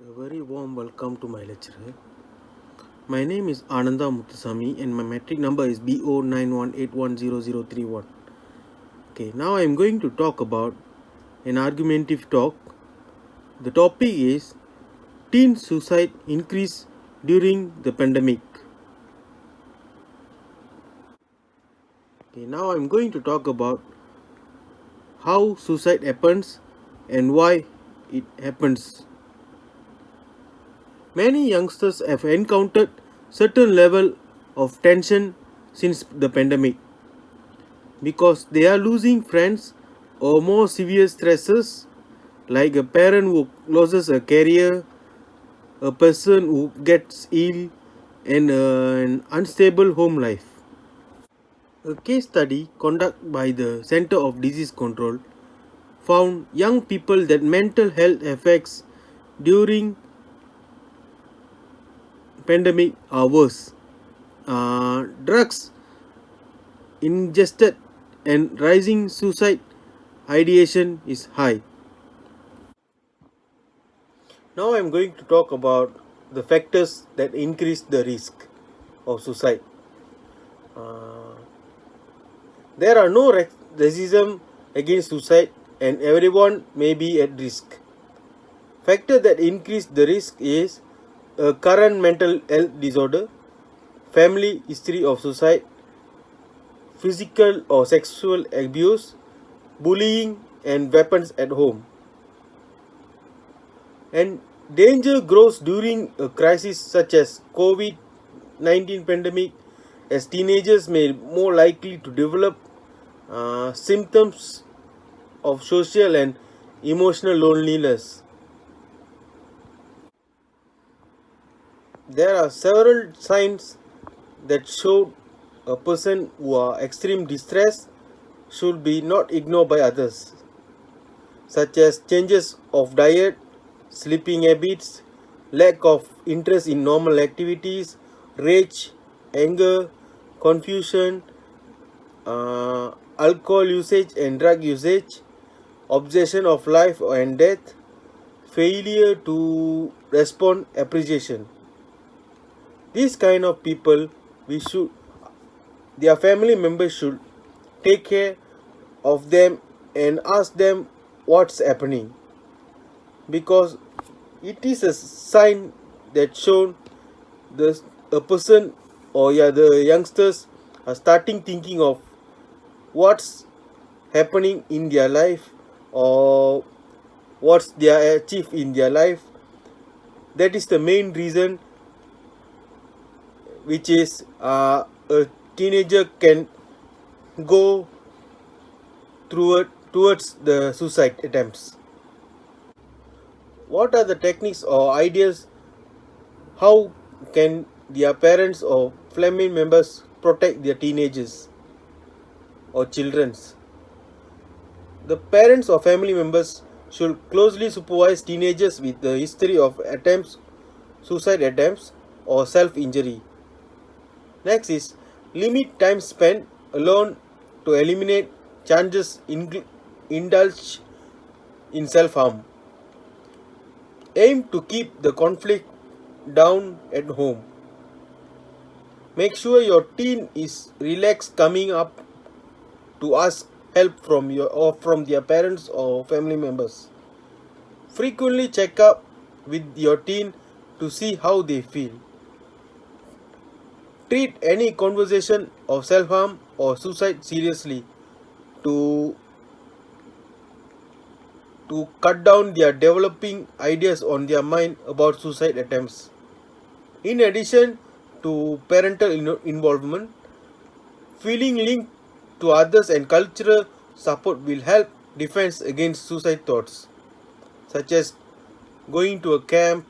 A very warm welcome to my lecture. My name is Ananda Muthusamy and my metric number is BO91810031. Okay, now I am going to talk about an argumentative talk. The topic is teen suicide increase during the pandemic. Okay, now I am going to talk about how suicide happens and why it happens. Many youngsters have encountered certain level of tension since the pandemic because they are losing friends or more severe stresses like a parent who loses a career, a person who gets ill, and an unstable home life. A case study conducted by the Center of Disease Control found young people that mental health effects during pandemic are worse. Drugs ingested and rising suicide ideation is high. Now I am going to talk about the factors that increase the risk of suicide. Uh, there are no racism against suicide and everyone may be at risk. Factor that increase the risk is a current mental health disorder, family history of suicide, physical or sexual abuse, bullying and weapons at home. And danger grows during a crisis such as COVID-19 pandemic, as teenagers may more likely to develop symptoms of social and emotional loneliness. There are several signs that show a person who are extreme distress should be not ignored by others, such as changes of diet, sleeping habits, lack of interest in normal activities, rage, anger, confusion, alcohol usage and drug usage, obsession of life and death, failure to respond appreciation. These kind of people, their family members should take care of them and ask them what's happening, because it is a sign that shown a person or the youngsters are starting thinking of what's happening in their life or what's they achieved in their life. That is the main reason, which is a teenager can go towards the suicide attempts. What are the techniques or ideas? How can their parents or family members protect their teenagers or children's? The parents or family members should closely supervise teenagers with the history of attempts, suicide attempts or self-injury. Next is limit time spent alone to eliminate chances indulge in self-harm. Aim to keep the conflict down at home. Make sure your teen is relaxed coming up to ask help from their parents or family members. Frequently check up with your teen to see how they feel. Treat any conversation of self-harm or suicide seriously to cut down their developing ideas on their mind about suicide attempts. In addition to parental involvement, feeling linked to others and cultural support will help defense against suicide thoughts, such as going to a camp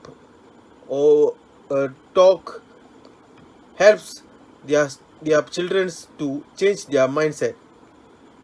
or a talk helps their children to change their mindset.